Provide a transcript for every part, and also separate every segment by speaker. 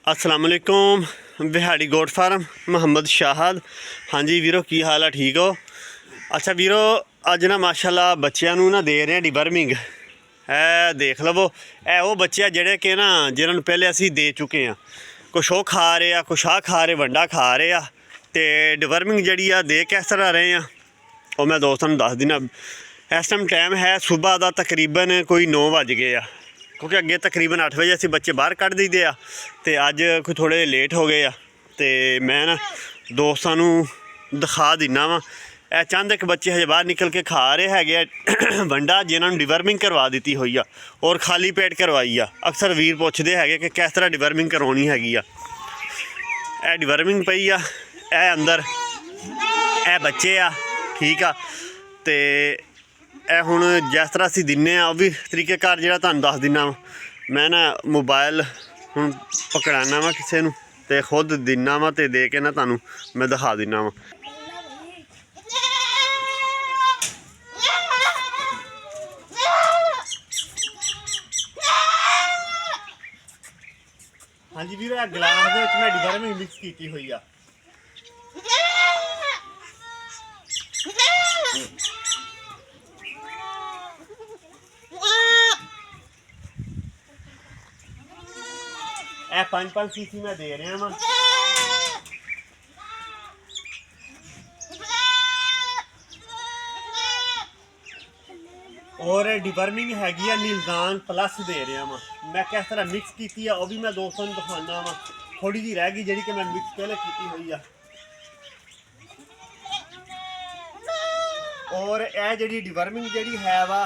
Speaker 1: असलामुअलैकुम बिहाड़ी goat farm Mohammad Shahid. हाँ जी वीरो की हाल है, ठीक हो? अच्छा वीरो अज ना माशाल्लाह बच्चों ना दे रहे हैं डिवर्मिंग। है देख लवो, है वो बच्चे जेडे कि ना जिन्होंने पहले असी दे चुके हैं। कुछ वो खा रहे हैं, कुछ आ खा रहे, वंडा खा रहे हैं। तो डिवर्मिंग जी दे किस तरह रहे हैं वो मैं दोस्तों दस देना। इस टाइम है सुबह का तकरीबन कोई 9 बज गए आ, क्योंकि अगे तकरीबन 8 बजे असी बच्चे बाहर कढ़ दईदे आ। तो अज कोई थोड़े लेट हो गए आ। तो मैं ना दोस्तों दिखा दिना वा। ਇਹ ਚੰਦ ਇੱਕ ਬੱਚੇ ਹਜੇ ਬਾਹਰ ਨਿਕਲ ਕੇ ਖਾ ਰਹੇ ਹੈਗੇ ਆ ਵੰਡਾ, ਜਿਨ੍ਹਾਂ ਨੂੰ ਡਿਵਰਮਿੰਗ ਕਰਵਾ ਦਿੱਤੀ ਹੋਈ ਆ ਔਰ ਖਾਲੀ ਪੇਟ ਕਰਵਾਈ ਆ। ਅਕਸਰ ਵੀਰ ਪੁੱਛਦੇ ਹੈਗੇ ਕਿ ਕਿਸ ਤਰ੍ਹਾਂ ਡਿਵਰਮਿੰਗ ਕਰਵਾਉਣੀ ਹੈਗੀ ਆ। ਇਹ ਡਿਵਰਮਿੰਗ ਪਈ ਆ, ਇਹ ਅੰਦਰ ਇਹ ਬੱਚੇ ਆ, ਠੀਕ ਆ। ਤੇ ਇਹ ਹੁਣ ਜਿਸ ਤਰ੍ਹਾਂ ਅਸੀਂ ਦਿੰਦੇ ਆ ਉਹ ਵੀ ਤਰੀਕੇਕਾਰ ਜਿਹੜਾ ਤੁਹਾਨੂੰ ਦੱਸ ਦਿੰਦਾ ਵਾ। ਮੈਂ ਨਾ ਮੋਬਾਈਲ ਹੁਣ ਪਕੜਾਉਣਾ ਵਾ ਕਿਸੇ ਨੂੰ ਤੇ ਖੁਦ ਦਿੰਦਾ ਵਾ ਤੇ ਦੇ ਕੇ ਨਾ ਤੁਹਾਨੂੰ ਮੈਂ ਦਿਖਾ ਦਿੰਦਾ ਵਾ। हाँ जी वीर, गिलास के मैं डिवर्मिंग मिक्स की हुई आ। ए 5-5 सीसी मैं दे रहा वा। और डिवर्मिंग हैगी आ नीलदान प्लस दे रहा वा। मैं किस तरह मिक्स की है वह भी मैं दोस्तों दिखाना वा। थोड़ी जी रह गई जी कि मैं मिक्स पहले की हुई आ। और यह जी डिवर्मिंग जी है वा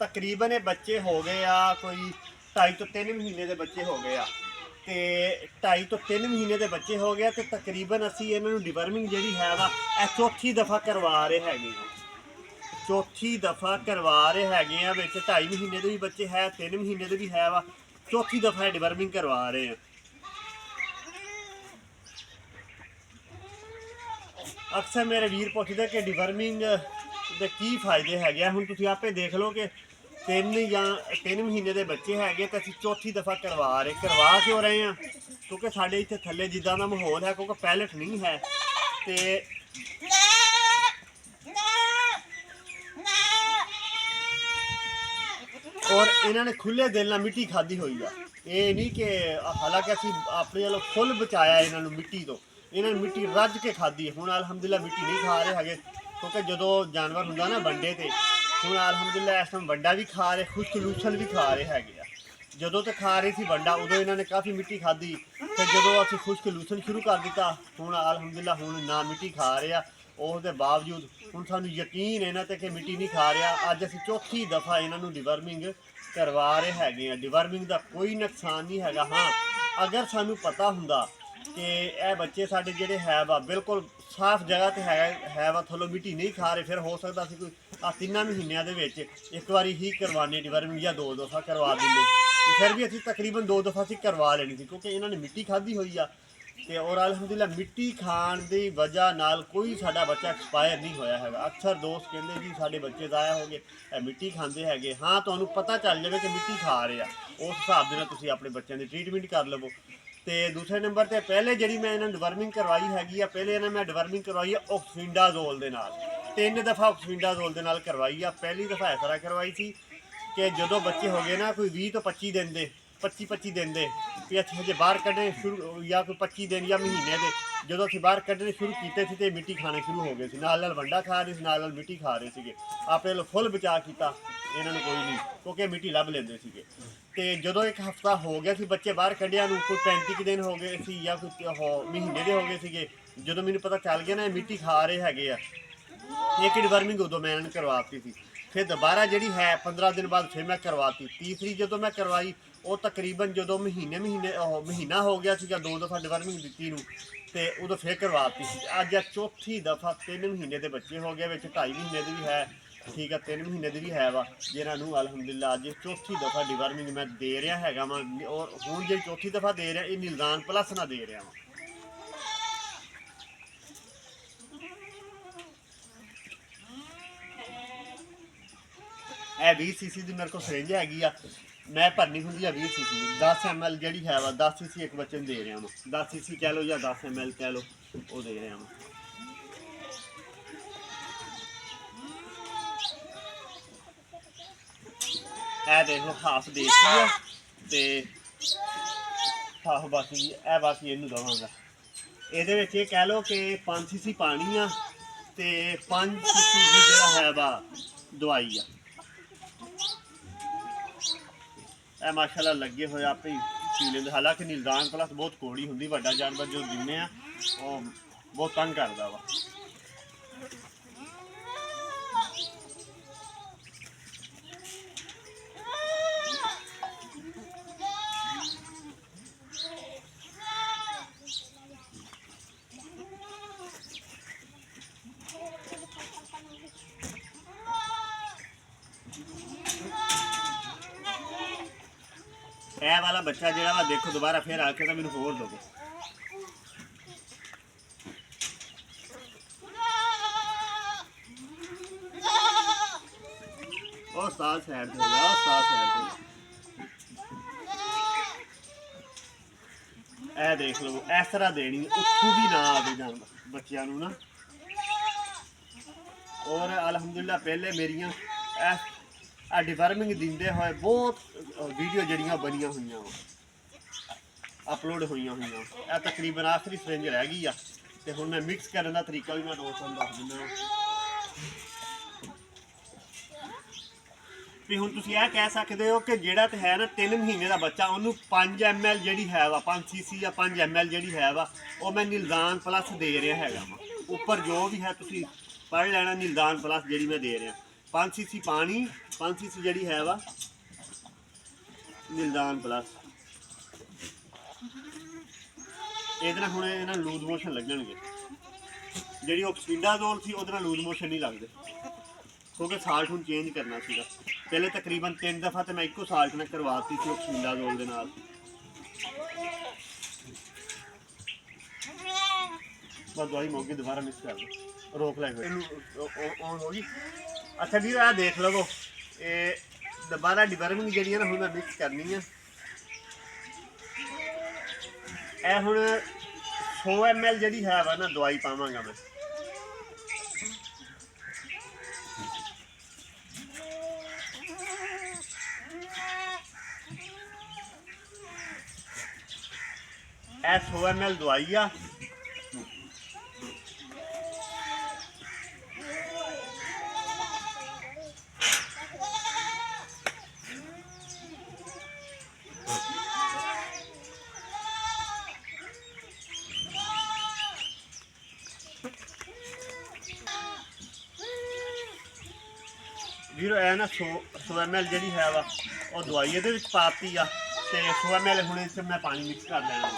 Speaker 1: तकरीबन बच्चे हो गए आ कोई 2.5 तो 3 महीने के बच्चे हो गए आ। तो 2.5 तो 3 महीने के बच्चे हो गए तो तकरीबन असी इन्हों डिवर्मिंग जी है वा चौथी दफ़ा करवा रहे हैं। चौथी दफ़ा करवा रहे हैं। 2.5 महीने के भी बच्चे है, 3 महीने के भी है वा, चौथी दफ़ा डिवर्मिंग करवा रहे हैं। अक्सर मेरे वीर पुछते कि डिवर्मिंग के की फायदे है। हुण तुसीं आपे देख लो कि 3 महीने के बच्चे है तो असीं चौथी दफ़ा करवा क्यों रहे हैं? क्योंकि साडे इत्थे थल्ले जिद्दां दा माहौल है, क्योंकि पैलेट नहीं है तो और इन्होंने खुले दिल नाल मिट्टी खाधी हुई है। ये नहीं कि हालांकि असी अपने वालों फुल बचाया इन्होंने मिट्टी तो, इन्होंने मिट्टी रज के खाधी है। हुण अलहमदुलिल्लाह मिट्टी नहीं खा रहे हैं, क्योंकि जो जानवर होंगे ना वंडे तो हुण अलहमदुलिल्लाह इस टाइम वंडा भी खा रहे, खुश्क लूसल भी खा रहे हैं। जो तो खा रहे थे वंडा उदों इन्होंने काफ़ी मिट्टी खाधी, फिर जो असी खुश्क लूसल शुरू कर दिता हुण अलहमदुलिल्लाह हुण ना मिट्टी खा रहे हैं। उसके बावजूद हुण सानूं यकीन इन्हां ते कि मिट्टी नहीं खा रहा। अज असीं चौथी दफ़ा इन्हों डिवर्मिंग करवा रहे हैं। डिवर्मिंग का कोई नुकसान नहीं है। हाँ अगर सानूं पता हुंदा कि यह बच्चे साडे जिहड़े है वा बिल्कुल साफ जगह तो है वा थल्लों मिट्टी नहीं खा रहे, फिर हो सकता असीं कोई 3 महीनों के विच एक बारी ही करवाने डिवर्मिंग या 2 दफ़ा करवा देंगे। फिर भी असीं तकरीबन 2 दफ़ा असीं करवा लेनी थी, क्योंकि इन्होंने मिट्टी खाधी हुई आ। ਤੇ और अलहमदुलिल्लाह मिट्टी खाण की वजह नाल कोई साडा बच्चा एक्सपायर नहीं होया है। अक्सर दोस्त कहते जी साडे बच्चे ज़ाया हो गए मिट्टी खाते हैं। हाँ तुहानूं पता चल जाए कि मिट्टी खा रहे हैं, उस हिसाब के नाल तुसीं अपने बच्चों की ट्रीटमेंट कर लवो। तो दूसरे नंबर पर पहले जी मैं इन्होंने डिवर्मिंग करवाई हैगी, पहले इन्हें मैं डिवर्मिंग करवाई है ऑक्सफिंडाजोल के नाल। 3 दफ़ा ऑक्सफिंडाजोल के नाल करवाई है। पहली दफ़ा इस तरह करवाई थी कि जो बच्चे हो गए ना कोई 20 तो 25 दिन के 25 दिन के भी अच्छे हजे बाहर कढ़ने शुरू या कोई 25 दिन या महीने के जो असीं बाहर कढ़ने शुरू किए थे तो मिट्टी खाने शुरू हो गए थे। नाल वंडा खा रहे थे, नाल मिट्टी खा रहे थे। आपे लो फुल बचा किया इन्होंने कोई नहीं, क्योंकि मिट्टी लभ लेंदे सीगे। तो जो एक हफ्ता हो गया सी बच्चे बाहर कढ़िया कोई 35 दिन हो गए सी या कोई महीने के हो गए थे। जो मैंने पता चल गया ना मिट्टी खा रहे हैं, एक डिवर्मिंग उदों मैं इन्होंने करवाती थी। फिर दोबारा जी है 15 दिन बाद फिर मैं करवाती। तीसरी जो मैं करवाई वो तकरीबन जो महीना हो गया सी 2 दफ़ा डिवर्मिंग दी तो उदों फिर करवाती। अज चौथी दफ़ा 3 महीने के बच्चे हो गए, 2.5 महीने की भी है, ठीक है 3 महीने की भी है वा, जिन्होंने अलहमदुलिल्लाह अज चौथी दफ़ा डिवर्मिंग मैं दे रहा है वा। और हूँ जी चौथी दफ़ा दे रहा, ये नीलदान प्लस ना दे रहा वा। यह 20 सीसी की मेरे को सिरिंज हैगी आ। ਮੈਂ ਭਰਨੀ ਹੁੰਦੀ ਆ 20 ਸੀਸੀ 10 ml ਜਿਹੜੀ ਹੈ ਵਾ 10 ਸੀਸੀ ਇੱਕ ਬੱਚੇ ਨੂੰ ਦੇ ਰਿਹਾ ਵਾਂ 10 ਸੀਸੀ ਕਹਿ ਲਓ ਜਾਂ 10 ml ਕਹਿ ਲਓ ਉਹ ਦੇ ਰਿਹਾ ਵਾਂ। ਇਹ ਦੇਖ ਲਓ ਹਾਫ ਦੇਤੀ ਆ ਤੇ ਹਾਫ ਬਾਕੀ ਇਹ ਬਾਕੀ ਇਹਨੂੰ ਦਵਾਂਗਾ। ਇਹਦੇ ਵਿੱਚ ਇਹ ਕਹਿ ਲਓ ਕਿ 5 ਸੀਸੀ ਪਾਣੀ ਆ ਤੇ 5 ਸੀਸੀ ਜਿਹੜਾ ਹੈ ਵਾ ਦਵਾਈ ਆ। ਇਹ ਮਾਸ਼ਾਅੱਲਾ ਲੱਗੇ ਹੋਏ ਆਪੇ ਹੀ ਪੀ ਲੈਂਦੇ। ਹਾਲਾਂਕਿ ਨਿਲਦਾਨ ਪਲਸ ਬਹੁਤ ਕੋੜੀ ਹੁੰਦੀ, ਵੱਡਾ ਜਾਨਵਰ ਜੋ ਦਿੰਦੇ ਆ ਉਹ ਬਹੁਤ ਤੰਗ ਕਰਦਾ ਵਾ। ਇਹ ਵਾਲਾ ਬੱਚਾ ਜਿਹੜਾ ਵਾ ਦੇਖੋ ਦੁਬਾਰਾ ਫਿਰ ਆ ਕੇ ਤਾਂ ਮੈਨੂੰ ਹੋਰ ਦਵੋ। ਉਹ ਸਾਲ ਸਾਈਡ ਤੇ ਹੋ ਗਿਆ, ਸਾਲ ਸਾਈਡ ਤੇ। ਇਹ ਦੇਖ ਲਓ ਇਸ ਤਰ੍ਹਾਂ ਦੇਣੀ, ਉੱਥੋਂ ਵੀ ਨਾ ਆਵੇ ਜਾਨਵਰ ਬੱਚਿਆਂ ਨੂੰ ਨਾ। ਔਰ ਅਲਹਮਦੁਲਿਲਾ ਪਹਿਲੇ ਮੇਰੀਆਂ ਡਿਵਰਮਿੰਗ ਦਿੰਦੇ ਹੋਏ ਬਹੁਤ ਵੀਡੀਓ ਜਿਹੜੀਆਂ ਬਣੀਆਂ ਹੋਈਆਂ ਵਾ ਅਪਲੋਡ ਹੋਈਆਂ ਹੋਈਆਂ। ਇਹ ਤਕਰੀਬਨ ਆਖਰੀ ਸਿਰਿੰਜ ਰਹਿ ਗਈ ਆ ਤੇ ਹੁਣ ਮੈਂ ਮਿਕਸ ਕਰਨ ਦਾ ਤਰੀਕਾ ਵੀ ਮੈਂ ਦੋਸਤਾਂ ਨੂੰ ਦੱਸ ਦਿੰਦਾ। ਵੀ ਹੁਣ ਤੁਸੀਂ ਇਹ ਕਹਿ ਸਕਦੇ ਹੋ ਕਿ ਜਿਹੜਾ ਤੇ ਹੈ ਨਾ 3 ਮਹੀਨੇ ਦਾ ਬੱਚਾ ਉਹਨੂੰ 5 ml ਜਿਹੜੀ ਹੈ ਵਾ 5 cc ਜਾਂ 5 ml ਜਿਹੜੀ ਹੈ ਵਾ ਉਹ ਮੈਂ ਨਿਲਦਾਨ ਪਲੱਸ ਦੇ ਰਿਹਾ ਹੈਗਾ ਵਾ। ਉੱਪਰ ਜੋ ਵੀ ਹੈ ਤੁਸੀਂ ਪੜ੍ਹ ਲੈਣਾ, ਨਿਲਦਾਨ ਪਲੱਸ ਜਿਹੜੀ ਮੈਂ ਦੇ ਰਿਹਾ। 5 cc ਪਾਣੀ, 5 cc ਜਿਹੜੀ ਹੈ ਵਾ ਨਿਲਦਾਨ ਪਲੱਸ। ਇਹਦੇ ਨਾਲ ਹੁਣ ਇਹਨਾਂ ਨੂੰ ਲੂਜ਼ ਮੋਸ਼ਨ ਲੱਗਣਗੇ। ਜਿਹੜੀ ਆਕਸੀਡਾਜ਼ੋਲ ਸੀ ਉਹਦੇ ਨਾਲ ਲੂਜ਼ ਮੋਸ਼ਨ ਨਹੀਂ ਲੱਗਦੇ ਕਿਉਂਕਿ ਸਾਲਟ ਹੁਣ ਚੇਂਜ ਕਰਨਾ ਸੀਗਾ। ਪਹਿਲੇ ਤਕਰੀਬਨ 3 ਦਫਾ ਤੇ ਮੈਂ ਇੱਕੋ ਸਾਲਟ ਨਾਲ ਕਰਵਾਤੀ ਸੀ ਆਕਸੀਡਾਜ਼ੋਲ ਦੇ ਨਾਲ। ਬਸ ਦਵਾਈ ਮੋਗੀ ਦੁਬਾਰਾ ਮਿਕਸ ਕਰ ਲਓ, ਰੋਕ ਲੈ ਇਹਨੂੰ ਔਨ ਹੋ ਗਈ। ਅੱਛਾ ਵੀਰ ਆਹ ਦੇਖ ਲਵੋ, ਇਹ ਦੁਬਾਰਾ ਡਿਵਰਮਿੰਗ ਜਿਹੜੀ ਹੈ ਨਾ ਹੁਣ ਮੈਂ ਮਿਕਸ ਕਰਨੀ ਆ। ਇਹ ਹੁਣ 100 ml ਜਿਹੜੀ ਹੈ ਵਾ ਨਾ ਦਵਾਈ ਪਾਵਾਂਗਾ ਮੈਂ। ਇਹ 100 ml ਦਵਾਈ ਆ। ਵੀਰੋ ਇਹ ਨਾ 100 ml ਜਿਹੜੀ ਹੈ ਵਾ ਉਹ ਦਵਾਈ ਇਹਦੇ ਵਿੱਚ ਪਾਤੀ ਆ ਤੇ 100 ml ਹੁਣ ਇਸ ਮੈਂ ਪਾਣੀ ਮਿਕਸ ਕਰ ਲੈਣਾ।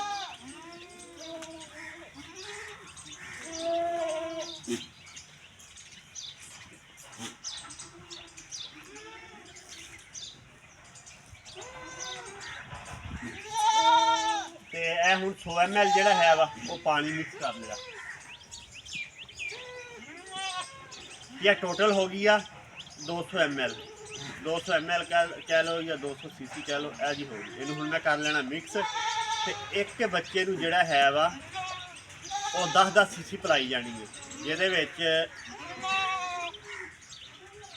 Speaker 1: ਤੇ ਇਹ ਹੁਣ 100 ml ਜਿਹੜਾ ਹੈ ਵਾ ਉਹ ਪਾਣੀ ਮਿਕਸ ਕਰ ਲਿਆ। ਇਹ ਟੋਟਲ ਹੋ ਗਈ ਆ 200 ml 200 ml ਕਹਿ ਲਓ ਜਾਂ 200 cc ਕਹਿ ਲਓ। ਇਹ ਜੀ ਹੋ ਗਈ। ਇਹਨੂੰ ਹੁਣ ਮੈਂ ਕਰ ਲੈਣਾ ਮਿਕਸ ਤੇ ਇੱਕ ਬੱਚੇ ਨੂੰ ਜਿਹੜਾ ਹੈ ਵਾ ਉਹ 10-10 cc ਪਿਲਾਈ ਜਾਣੀ ਹੈ। ਜਿਹਦੇ ਵਿੱਚ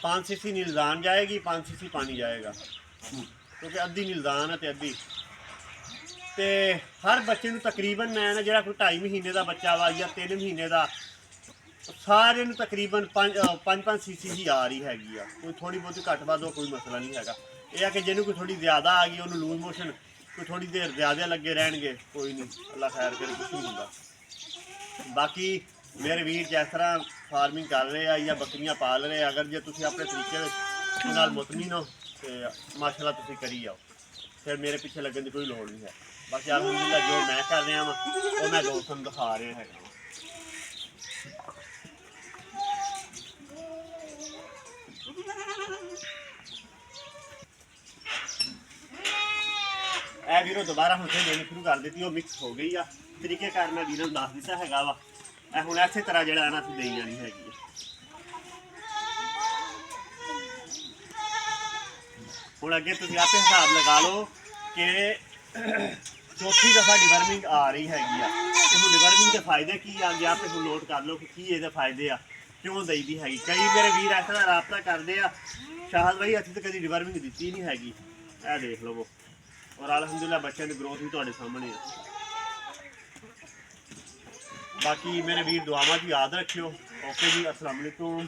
Speaker 1: 5 cc ਨਿਲਦਾਨ ਜਾਏਗੀ, 5 cc ਪਾਣੀ ਜਾਏਗਾ ਕਿਉਂਕਿ ਅੱਧੀ ਨਿਲਦਾਨ ਹੈ ਤੇ ਅੱਧੀ। ਤੇ ਹਰ ਬੱਚੇ ਨੂੰ ਤਕਰੀਬਨ ਮੈਂ ਨਾ ਜਿਹੜਾ ਕੋਈ 2.5 ਮਹੀਨੇ ਦਾ ਬੱਚਾ ਵਾ ਜਾਂ 3 ਮਹੀਨੇ ਦਾ ਸਾਰੇ ਨੂੰ ਤਕਰੀਬਨ 5-5 cc ਹੀ ਆ ਰਹੀ ਹੈਗੀ ਆ। ਕੋਈ ਥੋੜੀ ਬਹੁਤੀ ਘੱਟ ਵੱਧ ਹੋ ਕੋਈ ਮਸਲਾ ਨਹੀਂ ਹੈਗਾ। ਇਹ ਆ ਕਿ ਜਿਹਨੂੰ ਕੋਈ ਥੋੜੀ ਜ਼ਿਆਦਾ ਆ ਗਈ ਉਹਨੂੰ ਲੂਜ਼ ਮੋਸ਼ਨ ਕੋਈ ਥੋੜੀ ਦੇਰ ਜ਼ਿਆਦਾ ਲੱਗੇ ਰਹਿਣਗੇ, ਕੋਈ ਨਹੀਂ, ਅੱਲਾ ਖੈਰ ਕਰੇ, ਕੁਛ ਨਹੀਂ ਹੁੰਦਾ। ਬਾਕੀ ਮੇਰੇ ਵੀਰ ਜਿਸ ਤਰ੍ਹਾਂ ਫਾਰਮਿੰਗ ਕਰ ਰਹੇ ਆ ਜਾਂ ਬੱਕਰੀਆਂ ਪਾਲ ਰਹੇ ਆ, ਅਗਰ ਜੇ ਤੁਸੀਂ ਆਪਣੇ ਤਰੀਕੇ ਨਾਲ ਮੁਤਮੀਨ ਹੋ ਤੇ ਮਾਸ਼ਾਅੱਲਾ ਤੁਸੀਂ ਕਰੀ ਜਾਓ, ਫਿਰ ਮੇਰੇ ਪਿੱਛੇ ਲੱਗਣ ਦੀ ਕੋਈ ਲੋੜ ਨਹੀਂ ਹੈ। ਬਾਕੀ ਅਲਹਮਦੁਲਿਲਾ ਜੋ ਮੈਂ ਕਰ ਰਿਹਾ ਵਾ ਉਹ ਮੈਂ ਦੋਸਤਾਂ ਨੂੰ ਦਿਖਾ ਰਿਹਾ ਹੈਗਾ। ਇਹ ਵੀਰੋ ਦੁਬਾਰਾ ਹੁਣ ਫਿਰ ਦੇਣੀ ਸ਼ੁਰੂ ਕਰ ਦਿੱਤੀ, ਉਹ ਮਿਕਸ ਹੋ ਗਈ ਆ। ਤਰੀਕੇਕਾਰ ਮੈਂ ਵੀਰਾਂ ਨੂੰ ਦੱਸ ਦਿੱਤਾ ਹੈਗਾ ਵਾ। ਇਹ ਹੁਣ ਇਸੇ ਤਰ੍ਹਾਂ ਜਿਹੜਾ ਹੈ ਨਾ ਅਸੀਂ ਦੇਈ ਜਾਣੀ ਹੈਗੀ ਆ। ਹੁਣ ਅੱਗੇ ਤੁਸੀਂ ਆਪੇ ਹਿਸਾਬ ਲਗਾ ਲਓ ਕਿ ਚੌਥੀ ਦਫਾ ਡਿਵਰਮਿੰਗ ਆ ਰਹੀ ਹੈਗੀ ਆ ਤੇ ਹੁਣ ਡਿਵਰਮਿੰਗ ਦੇ ਫਾਇਦੇ ਕੀ ਆ, ਅੱਗੇ ਆਪੇ ਹੁਣ ਨੋਟ ਕਰ ਲਓ ਕਿ ਕੀ ਇਹਦੇ ਫਾਇਦੇ ਆ, ਕਿਉਂ ਦਈਦੀ ਹੈਗੀ। ਕਈ ਮੇਰੇ ਵੀਰ ਇਸ ਤਰ੍ਹਾਂ ਰਾਬਤਾ ਕਰਦੇ ਆ, ਸ਼ਾਹਦ ਭਾਈ ਅਸੀਂ ਤਾਂ ਕਦੀ ਡਿਵਰਮਿੰਗ ਦਿੱਤੀ ਨਹੀਂ ਹੈਗੀ, ਇਹ ਦੇਖ ਲਵੋ। ਔਰ ਅਲਹਮਦੁਲਿਲਾ ਬੱਚਿਆਂ ਦੀ ਗਰੋਥ ਵੀ ਤੁਹਾਡੇ ਸਾਹਮਣੇ ਆ। ਬਾਕੀ ਮੇਰੇ ਵੀਰ ਦੁਆਵਾਂ 'ਚ ਯਾਦ ਰੱਖਿਓ। ਓਕੇ ਜੀ, अस्सलाम वालेकुम।